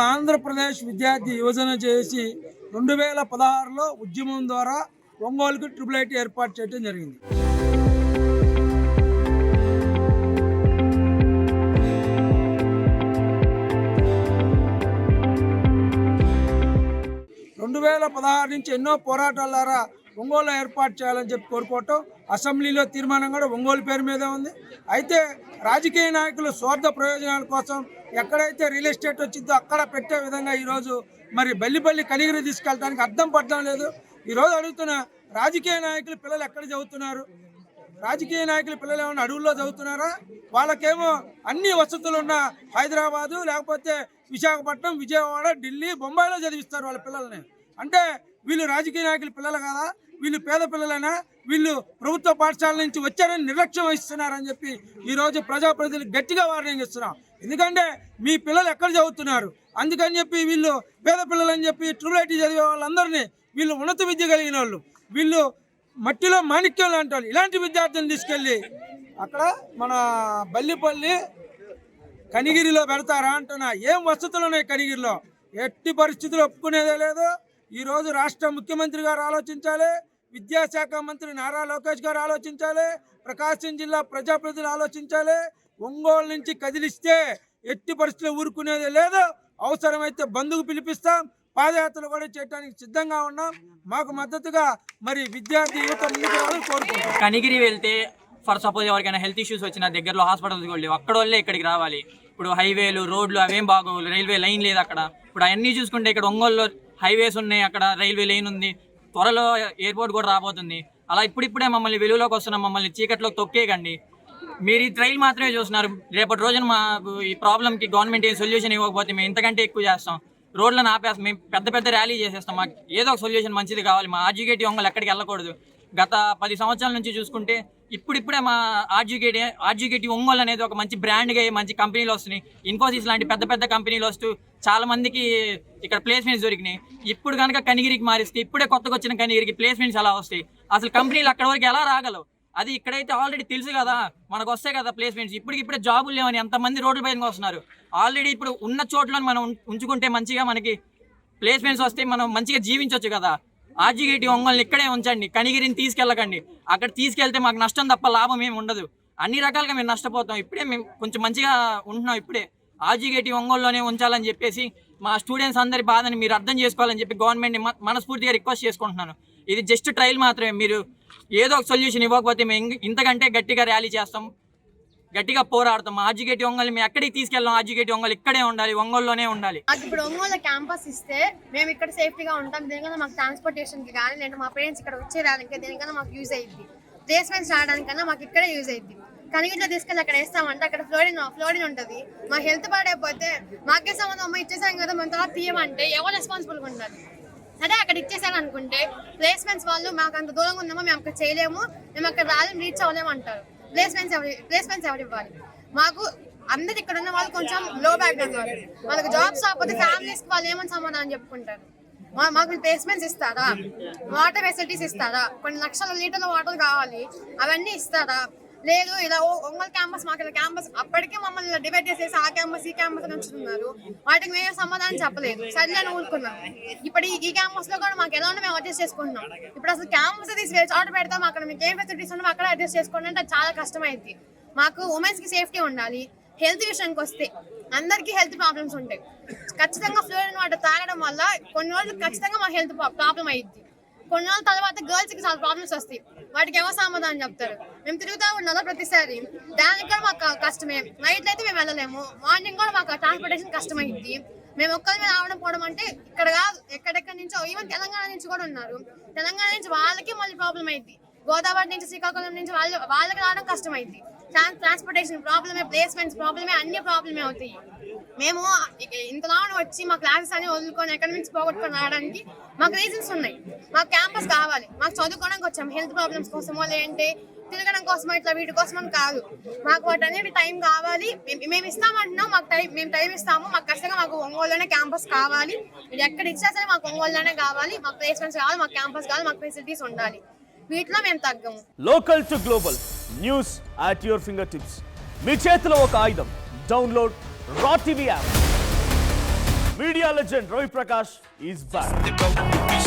ఆంధ్రప్రదేశ్ విద్యార్థి యువజన చేసి 2016లో ఉద్యమం ద్వారా ఒంగోలుకు ట్రిపుల్ ఐటీ ఏర్పాటు చేయడం జరిగింది. నుంచి ఎన్నో పోరాటాల ద్వారా ఒంగోలు ఏర్పాటు చేయాలని చెప్పి కోరుకోవటం, అసెంబ్లీలో తీర్మానం కూడా ఒంగోలు పేరు మీదే ఉంది. అయితే రాజకీయ నాయకులు స్వార్థ ప్రయోజనాల కోసం ఎక్కడైతే రియల్ ఎస్టేట్ వచ్చిందో అక్కడ పెట్టే విధంగా ఈరోజు మరి బల్లిపల్లి కనిగిరి తీసుకెళ్ళడానికి అర్థం పడడం లేదు. ఈరోజు అడుగుతున్న రాజకీయ నాయకులు పిల్లలు ఎక్కడ చదువుతున్నారు? రాజకీయ నాయకుల పిల్లలు ఏమైనా అడవుల్లో చదువుతున్నారా? వాళ్ళకేమో అన్ని వసతులు ఉన్న హైదరాబాదు లేకపోతే విశాఖపట్నం, విజయవాడ, ఢిల్లీ, బొంబాయిలో చదివిస్తారు వాళ్ళ పిల్లల్ని. అంటే వీళ్ళు రాజకీయ నాయకుల పిల్లలు కాదా? వీళ్ళు పేద పిల్లలైనా? వీళ్ళు ప్రభుత్వ పాఠశాల నుంచి వచ్చారని నిర్లక్ష్యం వహిస్తున్నారని చెప్పి ఈరోజు ప్రజాప్రతినిధులు గట్టిగా వార్నింగ్ ఇస్తున్నాం. ఎందుకంటే మీ పిల్లలు ఎక్కడ చదువుతున్నారు? అందుకని చెప్పి వీళ్ళు పేద పిల్లలని చెప్పి ట్రిపుల్ ఐటీ చదివే వాళ్ళందరినీ వీళ్ళు ఉన్నత విద్య కలిగిన వాళ్ళు, వీళ్ళు మట్టిలో మాణిక్యం లాంటి వాళ్ళు, ఇలాంటి విద్యార్థులను తీసుకెళ్ళి అక్కడ మన బల్లిపల్లి కనిగిరిలో పెడతారా అంటున్నా. ఏం వసతులు ఉన్నాయి కనిగిరిలో? ఎట్టి పరిస్థితులు ఒప్పుకునేదే లేదు. ఈరోజు రాష్ట్ర ముఖ్యమంత్రి గారు ఆలోచించాలి, విద్యాశాఖ మంత్రి నారా లోకేష్ గారు ఆలోచించాలి, ప్రకాశం జిల్లా ప్రజాప్రతినిధులు ఆలోచించాలి. ఒంగోలు నుంచి కదిలిస్తే ఎట్టి పరిస్థితులు ఊరుకునేదే లేదు. అవసరమైతే బంధుకు పిలిపిస్తాం, పాదయాత్రలు కూడా చేయడానికి సిద్ధంగా ఉన్నాం. మాకు మద్దతుగా మరి విద్యార్థి యువత ముందుకు రావాలని కోరుకుంటాం. కనిగిరి వెళ్తే ఫర్ సపోజ్ ఎవరికైనా హెల్త్ ఇష్యూస్ వచ్చిన దగ్గరలో హాస్పిటల్స్కి వెళ్ళి అక్కడ వాళ్ళే ఇక్కడికి రావాలి. ఇప్పుడు హైవేలు, రోడ్లు అవేం బాగోవు, రైల్వే లైన్ లేదు అక్కడ. ఇప్పుడు అవన్నీ చూసుకుంటే ఇక్కడ ఒంగోలులో హైవేస్ ఉన్నాయి, అక్కడ రైల్వే లైన్ ఉంది, త్వరలో ఎయిర్పోర్ట్ కూడా రాబోతుంది. అలా ఇప్పుడిప్పుడే మమ్మల్ని వెలుగులోకి వస్తున్నాం, మమ్మల్ని చీకట్లోకి తొక్కేయకండి. మీరు ఈ ట్రైల్ మాత్రమే చూస్తున్నారు. రేపటి రోజున మా ఈ ప్రాబ్లంకి గవర్నమెంట్ ఏం సొల్యూషన్ ఇవ్వకపోతే మేము ఇంతకంటే ఎక్కువ చేస్తాం. రోడ్లను ఆపేస్తాం, మేము పెద్ద పెద్ద ర్యాలీ చేసేస్తాం. మాకు ఏదో ఒక సొల్యూషన్ మంచిది కావాలి. మా ఆర్జీకేటీ ఒంగోలు ఎక్కడికి వెళ్ళకూడదు. గత 10 సంవత్సరాల నుంచి చూసుకుంటే ఇప్పుడిప్పుడే మా ఆర్జీకేటీ ఒంగోలు అనేది ఒక మంచి బ్రాండ్గా మంచి కంపెనీలు వస్తున్నాయి. ఇన్ఫోసిస్ లాంటి పెద్ద పెద్ద కంపెనీలు వస్తూ చాలా మందికి ఇక్కడ ప్లేస్మెంట్స్ దొరికినాయి. ఇప్పుడు కనుక కనిగిరికి మారిస్తే ఇప్పుడే కొత్తగా వచ్చిన కనిగిరికి ప్లేస్మెంట్స్ ఎలా వస్తాయి? అసలు కంపెనీలు అక్కడ వరకు ఎలా రాగలవు? అది ఇక్కడైతే ఆల్రెడీ తెలుసు కదా, మనకు వస్తాయి కదా ప్లేస్మెంట్స్. ఇప్పుడే జాబులు లేవని ఎంతమంది రోడ్ల పైన వస్తున్నారు. ఆల్రెడీ ఇప్పుడు ఉన్న చోట్లను మనం ఉంచుకుంటే మంచిగా మనకి ప్లేస్మెంట్స్ వస్తే మనం మంచిగా జీవించవచ్చు కదా. ఆర్జీకేటీ ఒంగోలుని ఇక్కడే ఉంచండి, కనిగిరిని తీసుకెళ్ళకండి. అక్కడ తీసుకెళ్తే మాకు నష్టం తప్ప లాభం ఏమి ఉండదు. అన్ని రకాలుగా మేము నష్టపోతాం. ఇప్పుడే మేము కొంచెం మంచిగా ఉంటున్నాం. ఇప్పుడే ఆర్జీకేటీ ఒంగోలులోనే ఉంచాలని చెప్పేసి మా స్టూడెంట్స్ అందరి బాధని మీరు అర్థం చేసుకోవాలని చెప్పి గవర్నమెంట్ని మనస్ఫూర్తిగా రిక్వెస్ట్ చేసుకుంటున్నాను. ఇది జస్ట్ ట్రయల్ మాత్రమే. మీరు ఏదో ఒక సొల్యూషన్ ఇవ్వకపోతే మేము ఇంతకంటే గట్టిగా ర్యాలీ చేస్తాం, గట్టిగా పోరాడతాం. ఆర్జీకేటీ ఒంగోలు మేము ఎక్కడికి తీసుకెళ్ళాం? ఆర్జీకేటీ ఒంగోలు ఇక్కడే ఉండాలి, ఒంగోలులోనే ఉండాలి. ఇప్పుడు ఒంగోలు క్యాంపస్ ఇస్తే మేము ఇక్కడ సేఫ్టీగా ఉంటాం. దేనికన్నా మాకు ట్రాన్స్పోర్టేషన్కి కానీ లేదంటే మా పేరెంట్స్ ఇక్కడ వచ్చేదానికి దేనికన్నా మాకు యూజ్ అయ్యింది. ప్లేస్మెంట్స్ రావడానికన్నా మాకు ఇక్కడే యూజ్ అయ్యింది. కనిగిరిలో తీసుకెళ్ళి అక్కడ వేస్తామంటే అక్కడ ఫ్లోరిన్ ఉంటుంది. మా హెల్త్ పాడైపోతే మాకే సంబంధం, అమ్మ ఇచ్చేసాం కదా మన తర్వాత తీయమంటే ఎవరు రెస్పాన్సిబుల్గా ఉండాలి? అదే అక్కడ ఇచ్చేసాను అనుకుంటే ప్లేస్మెంట్స్ వాళ్ళు మాకు అంత దూరంగా ఉన్నామో మేము అక్కడ చేయలేము, మేము అక్కడ రాలేము, రీచ్ అవ్వలేము అంటారు. ప్లేస్మెంట్స్ ఎవరు ఇవ్వాలి? మాకు అందరు ఇక్కడ ఉన్న వాళ్ళు కొంచెం లో బ్యాక్గ్రౌండ్ వాళ్ళు, వాళ్ళకి జాబ్స్ రాకపోతే ఫ్యామిలీస్కి వాళ్ళు ఏమని సమాధానం చెప్పుకుంటారు? మాకు ప్లేస్మెంట్స్ ఇస్తారా? వాటర్ ఫెసిలిటీస్ ఇస్తారా? కొన్ని లక్షల లీటర్ల వాటర్ కావాలి, అవన్నీ ఇస్తారా? లేదు. ఇలా ఒంగోలు క్యాంపస్, మాకు ఇలా క్యాంపస్, అప్పటికే మమ్మల్ని డిబేట్ చేసేసి ఆ క్యాంపస్ ఈ క్యాంపస్ ఉంచుతున్నారు. వాటికి మేము సమాధానం చెప్పలేదు, సరే అని ఊరుకున్నాం. ఇప్పుడు ఈ క్యాంపస్ లో కూడా మాకు ఎలా ఉన్నా మేము అడ్జస్ట్ చేసుకుంటున్నాం. ఇప్పుడు అసలు క్యాంపస్ తీసి చోట పెడతాం, అక్కడ మీకు ఏం ఫెసిలిటీస్ ఉన్నామో అక్కడ అడ్జస్ట్ చేసుకోండి అంటే చాలా కష్టమైంది. మాకు ఉమెన్స్ కి సేఫ్టీ ఉండాలి. హెల్త్ విషయానికి వస్తే అందరికీ హెల్త్ ప్రాబ్లమ్స్ ఉంటాయి. ఖచ్చితంగా ఫ్లోరిన్ వాటర్ తాగడం వల్ల కొన్ని రోజులు ఖచ్చితంగా మాకు హెల్త్ ప్రాబ్లం అయ్యింది. కొన్ని రోజుల తర్వాత గర్ల్స్ కి చాలా ప్రాబ్లమ్స్ వస్తాయి. వాటికి ఎవరు సమాధానం చెప్తారు? మేము తిరుగుతూ ఉన్నాం ప్రతిసారి, దానికి కూడా మాకు కష్టమే. నైట్ అయితే మేము వెళ్ళలేము, మార్నింగ్ కూడా మాకు ట్రాన్స్పోర్టేషన్ కష్టమైంది. మేము ఒక్కరి మీద రావడం పోవడం అంటే ఇక్కడ కాదు, ఎక్కడెక్కడి నుంచో, ఈవెన్ తెలంగాణ నుంచి కూడా ఉన్నారు. తెలంగాణ నుంచి వాళ్ళకి మళ్ళీ ప్రాబ్లం అయింది. గోదావరి నుంచి, శ్రీకాకుళం నుంచి వాళ్ళకి రావడం కష్టమైంది. ట్రాన్స్పోర్టేషన్ ప్రాబ్లమే, ప్లేస్మెంట్స్ ప్రాబ్లమే, అన్ని ప్రాబ్లమే అవుతాయి. మేము ఇంతలా వచ్చి మా క్లాసెస్ అని వదులుకొని ఎకనామిక్స్ పోగొట్టుకొని రావడానికి మాకు రీజన్స్ ఉన్నాయి. మాకు క్యాంపస్ కావాలి, మాకు చదువుకోవడానికి వచ్చాం. హెల్త్ ప్రాబ్లమ్స్ కోసమో లేదంటే తిరగడం కోసం ఇట్లా వీటి కోసం అని కాదు. మాకు వాటన్నిటి టైం కావాలి. మేము ఇస్తామంటున్నాం, మేము టైం ఇస్తాము. మాకు ఖచ్చితంగా మాకు ఒంగోలులోనే క్యాంపస్ కావాలి. ఇది ఎక్కడ ఇచ్చినా సరే మాకు ఒంగోలులోనే కావాలి. మాకు ప్లేస్మెంట్స్ కావాలి, మాకు క్యాంపస్ కావాలి, మాకు ఫెసిలిటీస్ ఉండాలి. వీటిలో మేము తగ్గము. Local to global news at your finger tips. మీ చేతిలో ఒక ఆయుధం. Download Raw TV app. Media legend Ravi Prakash is back.